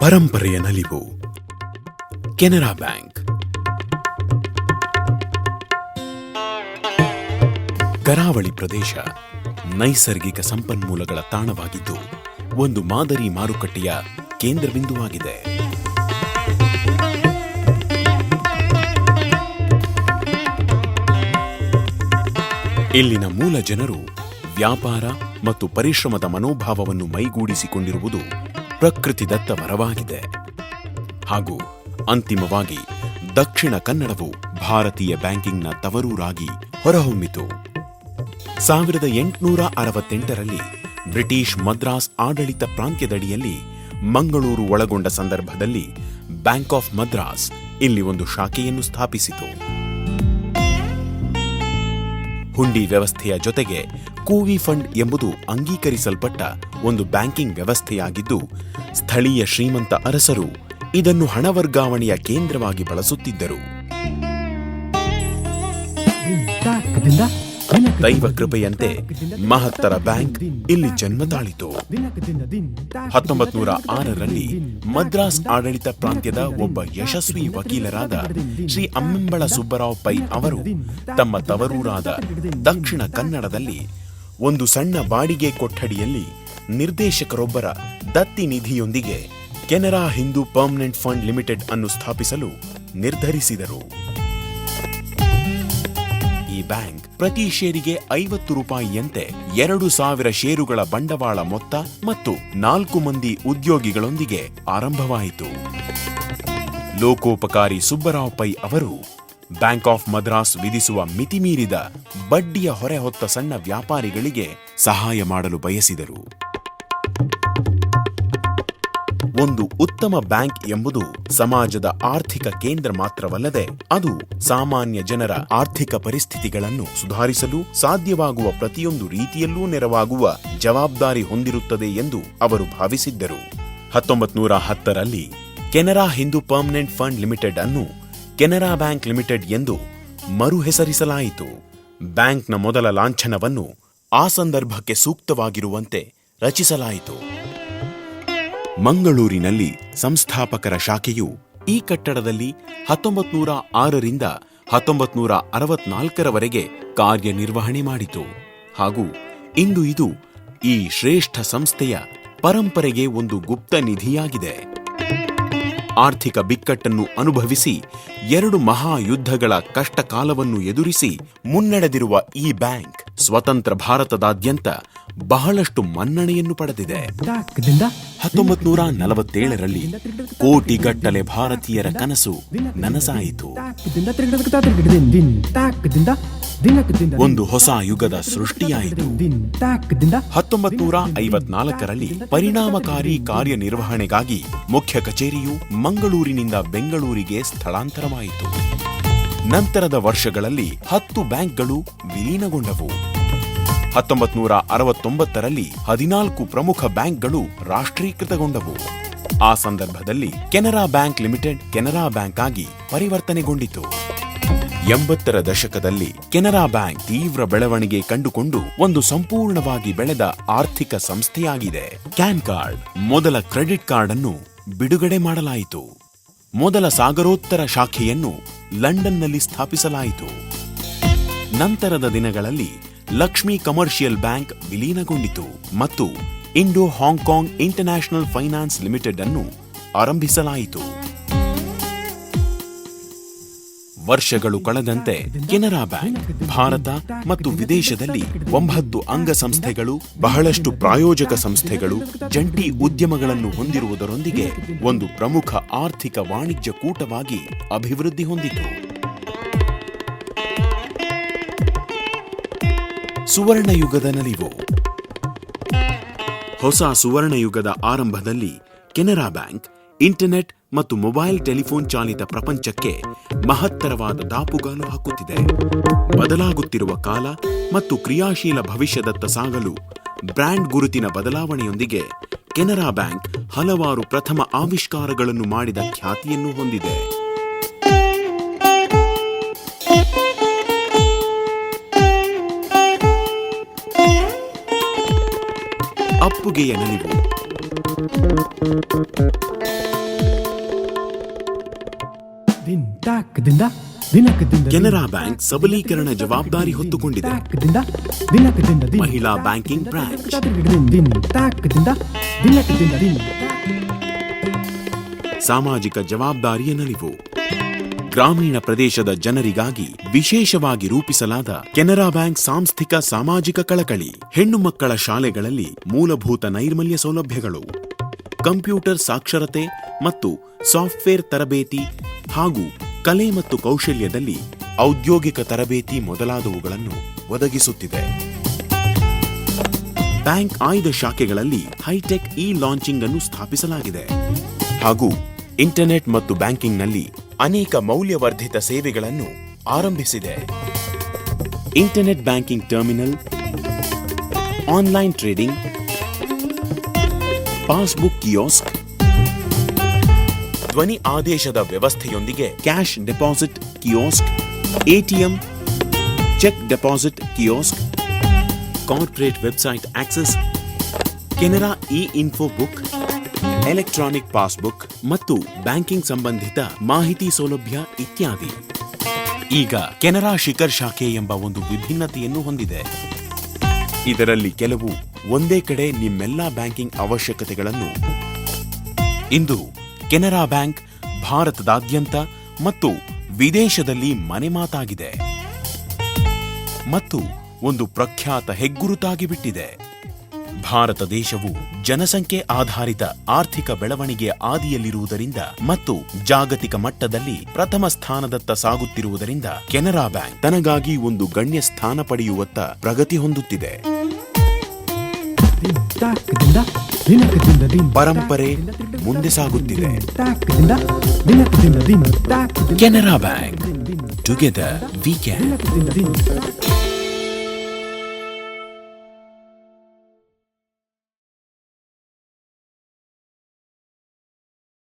ಪರಂಪರೆಯ ನಲಿವು. ಕೆನರಾ ಬ್ಯಾಂಕ್. ಕರಾವಳಿ ಪ್ರದೇಶ ನೈಸರ್ಗಿಕ ಸಂಪನ್ಮೂಲಗಳ ತಾಣವಾಗಿದ್ದು ಒಂದು ಮಾದರಿ ಮಾರುಕಟ್ಟೆಯ ಕೇಂದ್ರ ಬಿಂದುವಾಗಿದೆ. ಇಲ್ಲಿನ ಮೂಲ ಜನರು ವ್ಯಾಪಾರ ಮತ್ತು ಪರಿಶ್ರಮದ ಮನೋಭಾವವನ್ನು ಮೈಗೂಡಿಸಿಕೊಂಡಿರುವುದು ಪ್ರಕೃತಿದತ್ತ ವರವಾಗಿದೆ. ಹಾಗೂ ಅಂತಿಮವಾಗಿ ದಕ್ಷಿಣ ಕನ್ನಡವು ಭಾರತೀಯ ಬ್ಯಾಂಕಿಂಗ್ನ ತವರೂರಾಗಿ ಹೊರಹೊಮ್ಮಿತು. 1868ರಲ್ಲಿ ಬ್ರಿಟಿಷ್ ಮದ್ರಾಸ್ ಆಡಳಿತ ಪ್ರಾಂತ್ಯದಡಿಯಲ್ಲಿ ಮಂಗಳೂರು ಒಳಗೊಂಡ ಸಂದರ್ಭದಲ್ಲಿ ಬ್ಯಾಂಕ್ ಆಫ್ ಮದ್ರಾಸ್ ಇಲ್ಲಿ ಒಂದು ಶಾಖೆಯನ್ನು ಸ್ಥಾಪಿಸಿತು. ಹುಂಡಿ ವ್ಯವಸ್ಥೆಯ ಜೊತೆಗೆ ಕೂವಿ ಫಂಡ್ ಎಂಬುದು ಅಂಗೀಕರಿಸಲ್ಪಟ್ಟ ಒಂದು ಬ್ಯಾಂಕಿಂಗ್ ವ್ಯವಸ್ಥೆಯಾಗಿದ್ದು, ಸ್ಥಳೀಯ ಶ್ರೀಮಂತ ಅರಸರು ಇದನ್ನು ಹಣ ವರ್ಗಾವಣೆಯ ಕೇಂದ್ರವಾಗಿ ಬಳಸುತ್ತಿದ್ದರು. ದೈವ ಕೃಪೆಯಂತೆ ಮಹತ್ತರ ಬ್ಯಾಂಕ್ ಇಲ್ಲಿ ಜನ್ಮ ತಾಳಿತು. 1906ರಲ್ಲಿ ಮದ್ರಾಸ್ ಆಡಳಿತ ಪ್ರಾಂತ್ಯದ ಒಬ್ಬ ಯಶಸ್ವಿ ವಕೀಲರಾದ ಶ್ರೀ ಅಮ್ಮೆಂಬಳ ಸುಬ್ಬರಾವ್ ಪೈ ಅವರು ತಮ್ಮ ತವರೂರಾದ ದಕ್ಷಿಣ ಕನ್ನಡದಲ್ಲಿ ಒಂದು ಸಣ್ಣ ಬಾಡಿಗೆ ಕೊಠಡಿಯಲ್ಲಿ ನಿರ್ದೇಶಕರೊಬ್ಬರ ದತ್ತಿ ನಿಧಿಯೊಂದಿಗೆ Canara Hindu permanent fund limited ಅನ್ನು ಸ್ಥಾಪಿಸಲು ನಿರ್ಧರಿಸಿದರು. ಈ ಬ್ಯಾಂಕ್ ಪ್ರತಿ ಷೇರಿಗೆ 50 ರೂಪಾಯಿಯಂತೆ 2000 ಷೇರುಗಳ ಬಂಡವಾಳ ಮೊತ್ತ ಮತ್ತು 4 ಮಂದಿ ಉದ್ಯೋಗಿಗಳೊಂದಿಗೆ ಆರಂಭವಾಯಿತು. ಲೋಕೋಪಕಾರಿ ಸುಬ್ಬರಾವ್ ಪೈ ಅವರು ಬ್ಯಾಂಕ್ ಆಫ್ ಮದ್ರಾಸ್ ವಿಧಿಸುವ ಮಿತಿಮೀರಿದ ಬಡ್ಡಿಯ ಹೊರೆ ಹೊತ್ತ ಸಣ್ಣ ವ್ಯಾಪಾರಿಗಳಿಗೆ ಸಹಾಯ ಮಾಡಲು ಬಯಸಿದರು. ಒಂದು ಉತ್ತಮ ಬ್ಯಾಂಕ್ ಎಂಬುದು ಸಮಾಜದ ಆರ್ಥಿಕ ಕೇಂದ್ರ ಮಾತ್ರವಲ್ಲದೆ ಅದು ಸಾಮಾನ್ಯ ಜನರ ಆರ್ಥಿಕ ಪರಿಸ್ಥಿತಿಗಳನ್ನು ಸುಧಾರಿಸಲು ಸಾಧ್ಯವಾಗುವ ಪ್ರತಿಯೊಂದು ರೀತಿಯಲ್ಲೂ ನೆರವಾಗುವ ಜವಾಬ್ದಾರಿ ಹೊಂದಿರುತ್ತದೆ ಎಂದು ಅವರು ಭಾವಿಸಿದ್ದರು. 1910ರಲ್ಲಿ Canara Hindu permanent fund limited ಅನ್ನು ಕೆನರಾ ಬ್ಯಾಂಕ್ ಲಿಮಿಟೆಡ್ ಎಂದು ಮರು ಹೆಸರಿಸಲಾಯಿತು. ಬ್ಯಾಂಕ್ನ ಮೊದಲ ಲಾಂಛನವನ್ನು ಆ ಸಂದರ್ಭಕ್ಕೆ ಸೂಕ್ತವಾಗಿರುವಂತೆ ರಚಿಸಲಾಯಿತು. ಮಂಗಳೂರಿನಲ್ಲಿ ಸಂಸ್ಥಾಪಕರ ಶಾಖೆಯು ಈ ಕಟ್ಟಡದಲ್ಲಿ 1906ರಿಂದ 1964ರವರೆಗೆ ಕಾರ್ಯನಿರ್ವಹಣೆ ಮಾಡಿತು. ಹಾಗೂ ಇಂದು ಇದು ಈ ಶ್ರೇಷ್ಠ ಸಂಸ್ಥೆಯ ಪರಂಪರೆಗೆ ಒಂದು ಗುಪ್ತ ನಿಧಿಯಾಗಿದೆ. ಆರ್ಥಿಕ ಬಿಕ್ಕಟ್ಟನ್ನು ಅನುಭವಿಸಿ 2 ಮಹಾಯುದ್ಧಗಳ ಕಷ್ಟಕಾಲವನ್ನು ಎದುರಿಸಿ ಮುನ್ನಡೆದಿರುವ ಈ ಬ್ಯಾಂಕ್ ಸ್ವತಂತ್ರ ಭಾರತದಾದ್ಯಂತ ಬಹಳಷ್ಟು ಮನ್ನಣೆಯನ್ನು ಪಡೆದಿದೆ. 1947ರಲ್ಲಿ ಕೋಟಿಗಟ್ಟಲೆ ಭಾರತೀಯರ ಕನಸು ನನಸಾಯಿತು. ಒಂದು ಹೊಸ ಯುಗದ ಸೃಷ್ಟಿಯಾಯಿತು. 1954ರಲ್ಲಿ ಪರಿಣಾಮಕಾರಿ ಕಾರ್ಯನಿರ್ವಹಣೆಗಾಗಿ ಮುಖ್ಯ ಕಚೇರಿಯು ಮಂಗಳೂರಿನಿಂದ ಬೆಂಗಳೂರಿಗೆ ಸ್ಥಳಾಂತರವಾಯಿತು. ನಂತರದ ವರ್ಷಗಳಲ್ಲಿ 10 ಬ್ಯಾಂಕ್ಗಳು ವಿಲೀನಗೊಂಡವು. 1969ರಲ್ಲಿ 14 ಪ್ರಮುಖ ಬ್ಯಾಂಕ್ಗಳು ರಾಷ್ಟ್ರೀಕೃತಗೊಂಡವು. ಆ ಸಂದರ್ಭದಲ್ಲಿ Canara bank limited Canara bank ಆಗಿ ಪರಿವರ್ತನೆಗೊಂಡಿತು. 80ರ ದಶಕದಲ್ಲಿ ಕೆನರಾ ಬ್ಯಾಂಕ್ ತೀವ್ರ ಬೆಳವಣಿಗೆ ಕಂಡುಕೊಂಡು ಒಂದು ಸಂಪೂರ್ಣವಾಗಿ ಬೆಳೆದ ಆರ್ಥಿಕ ಸಂಸ್ಥೆಯಾಗಿದೆ. ಕ್ಯಾನ್ ಕಾರ್ಡ್ ಮೊದಲ ಕ್ರೆಡಿಟ್ ಕಾರ್ಡ್ ಅನ್ನು ಬಿಡುಗಡೆ ಮಾಡಲಾಯಿತು. ಮೊದಲ ಸಾಗರೋತ್ತರ ಶಾಖೆಯನ್ನು ಲಂಡನ್ನಲ್ಲಿ ಸ್ಥಾಪಿಸಲಾಯಿತು. ನಂತರದ ದಿನಗಳಲ್ಲಿ ಲಕ್ಷ್ಮಿ ಕಮರ್ಷಿಯಲ್ ಬ್ಯಾಂಕ್ ವಿಲೀನಗೊಂಡಿತು ಮತ್ತು Indo Hong Kong International Finance Limited ಅನ್ನು ಆರಂಭಿಸಲಾಯಿತು. ವರ್ಷಗಳು ಕಳೆದಂತೆ ಕೆನರಾ ಬ್ಯಾಂಕ್ ಭಾರತ ಮತ್ತು ವಿದೇಶದಲ್ಲಿ 9 ಅಂಗಸಂಸ್ಥೆಗಳು, ಬಹಳಷ್ಟು ಪ್ರಾಯೋಜಕ ಸಂಸ್ಥೆಗಳು, ಜಂಟಿ ಉದ್ಯಮಗಳನ್ನು ಹೊಂದಿರುವುದರೊಂದಿಗೆ ಒಂದು ಪ್ರಮುಖ ಆರ್ಥಿಕ ವಾಣಿಜ್ಯ ಕೂಟವಾಗಿ ಅಭಿವೃದ್ಧಿ ಹೊಂದಿತು. ಸುವರ್ಣಯುಗದ ನಲಿವು. ಹೊಸ ಸುವರ್ಣಯುಗದ ಆರಂಭದಲ್ಲಿ ಕೆನರಾ ಬ್ಯಾಂಕ್ ಇಂಟರ್ನೆಟ್ ಮತ್ತು ಮೊಬೈಲ್ ಟೆಲಿಫೋನ್ ಚಾಲಿತ ಪ್ರಪಂಚಕ್ಕೆ ಮಹತ್ತರವಾದ ದಾಪುಗಾಲು ಹಾಕುತ್ತಿದೆ. ಬದಲಾಗುತ್ತಿರುವ ಕಾಲ ಮತ್ತು ಕ್ರಿಯಾಶೀಲ ಭವಿಷ್ಯದತ್ತ ಸಾಗಲು ಬ್ರ್ಯಾಂಡ್ ಗುರುತಿನ ಬದಲಾವಣೆಯೊಂದಿಗೆ ಕೆನರಾ ಬ್ಯಾಂಕ್ ಹಲವಾರು ಪ್ರಥಮ ಆವಿಷ್ಕಾರಗಳನ್ನು ಮಾಡಿದ ಖ್ಯಾತಿಯನ್ನು ಹೊಂದಿದೆ. ಅಪ್ಪುಗೆಯ ನಲಿವು. ಕೆನರಾ ಬ್ಯಾಂಕ್ ಸಬಲೀಕರಣ ಜವಾಬ್ದಾರಿ ಹೊತ್ತುಕೊಂಡಿದೆ. ಮಹಿಳಾ ಬ್ಯಾಂಕಿಂಗ್ ಬ್ರಾಂಚ್, ಸಾಮಾಜಿಕ ಜವಾಬ್ದಾರಿಯ ನಲಿವು. ಗ್ರಾಮೀಣ ಪ್ರದೇಶದ ಜನರಿಗಾಗಿ ವಿಶೇಷವಾಗಿ ರೂಪಿಸಲಾದ ಕೆನರಾ ಬ್ಯಾಂಕ್ ಸಾಂಸ್ಥಿಕ ಸಾಮಾಜಿಕ ಕಳಕಳಿ. ಹೆಣ್ಣು ಮಕ್ಕಳ ಶಾಲೆಗಳಲ್ಲಿ ಮೂಲಭೂತ ನೈರ್ಮಲ್ಯ ಸೌಲಭ್ಯಗಳು, ಕಂಪ್ಯೂಟರ್ ಸಾಕ್ಷರತೆ ಮತ್ತು ಸಾಫ್ಟ್ವೇರ್ ತರಬೇತಿ ಹಾಗೂ ಕಲೆ ಮತ್ತು ಕೌಶಲ್ಯದಲ್ಲಿ ಔದ್ಯೋಗಿಕ ತರಬೇತಿ ಮೊದಲಾದವುಗಳನ್ನು ಒದಗಿಸುತ್ತಿದೆ. ಬ್ಯಾಂಕ್ ಆಯ್ದ ಶಾಖೆಗಳಲ್ಲಿ ಹೈಟೆಕ್ ಲಾಂಚಿಂಗ್ ಅನ್ನು ಸ್ಥಾಪಿಸಲಾಗಿದೆ ಹಾಗೂ ಇಂಟರ್ನೆಟ್ ಮತ್ತು ಬ್ಯಾಂಕಿಂಗ್ನಲ್ಲಿ ಅನೇಕ ಮೌಲ್ಯವರ್ಧಿತ ಸೇವೆಗಳನ್ನು ಆರಂಭಿಸಿದೆ. Internet banking terminal, online trading, passbook kiosk, ಧ್ವನಿ ಆದೇಶದ ವ್ಯವಸ್ಥೆಯೊಂದಿಗೆ cash deposit kiosk, ATM, cheque deposit kiosk, corporate website access, Canara info book, electronic passbook ಮತ್ತು ಬ್ಯಾಂಕಿಂಗ್ ಸಂಬಂಧಿತ ಮಾಹಿತಿ ಸೌಲಭ್ಯ ಇತ್ಯಾದಿ. ಈಗ ಕೆನರಾ ಶಿಖರ್ ಶಾಖೆ ಎಂಬ ಒಂದು ವಿಭಿನ್ನತೆಯನ್ನು ಹೊಂದಿದೆ. ಇದರಲ್ಲಿ ಕೆಲವು ಒಂದೇ ಕಡೆ ನಿಮ್ಮೆಲ್ಲಾ ಬ್ಯಾಂಕಿಂಗ್ ಅವಶ್ಯಕತೆಗಳನ್ನು ಇಂದು ಕೆನರಾ ಬ್ಯಾಂಕ್ ಭಾರತದಾದ್ಯಂತ ಮತ್ತು ವಿದೇಶದಲ್ಲಿ ಮನೆಮಾತಾಗಿದೆ ಮತ್ತು ಒಂದು ಪ್ರಖ್ಯಾತ ಹೆಗ್ಗುರುತಾಗಿ ಬಿಟ್ಟಿದೆ. ಭಾರತ ದೇಶವು ಜನಸಂಖ್ಯೆ ಆಧಾರಿತ ಆರ್ಥಿಕ ಬೆಳವಣಿಗೆಯ ಆದಿಯಲ್ಲಿರುವುದರಿಂದ ಮತ್ತು ಜಾಗತಿಕ ಮಟ್ಟದಲ್ಲಿ ಪ್ರಥಮ ಸ್ಥಾನದತ್ತ ಸಾಗುತ್ತಿರುವುದರಿಂದ ಕೆನರಾ ಬ್ಯಾಂಕ್ ತನಗಾಗಿ ಒಂದು ಗಣ್ಯ ಸ್ಥಾನ ಪಡೆಯುವತ್ತ ಪ್ರಗತಿ ಹೊಂದುತ್ತಿದೆ. ಪರಂಪರೆ ಮುಂದೆ ಸಾಗುತ್ತಿದೆ. Canara bank, together we can.